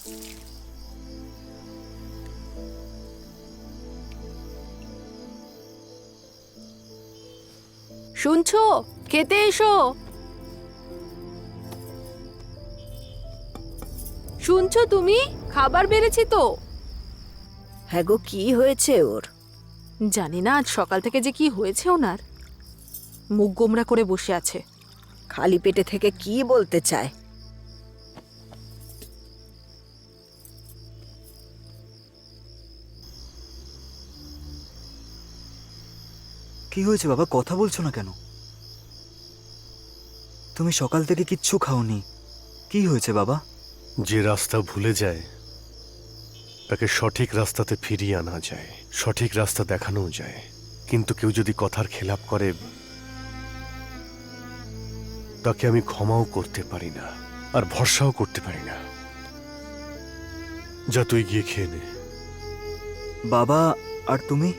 শুনছো? খেতে এসো। শুনছো তুমি? খাবার বেড়েছি তো। হ্যাঁ গো, কি হয়েছে ওর? জানি না আজ সকাল থেকে যে কি হয়েছে ওনার। মুখ গোমড়া করে বসে আছে। খালি পেটে থেকে কি বলতে চায়? কি হয়েছে বাবা, কথা বলছো না কেন? তুমি সকাল থেকে কিচ্ছু খাওনি, কি হয়েছে বাবা? যে রাস্তা ভুলে যায় তাকে সঠিক রাস্তাতে ফিরিয়ে আনা যায়, সঠিক রাস্তা দেখানো যায়। কিন্তু কেউ যদি কথার খেলাপ করে তাকে আমি ক্ষমাও করতে পারি না, আর ভরসাও করতে পারি না। যা তুই গিয়ে খেয়ে নে। বাবা, আর তুমি?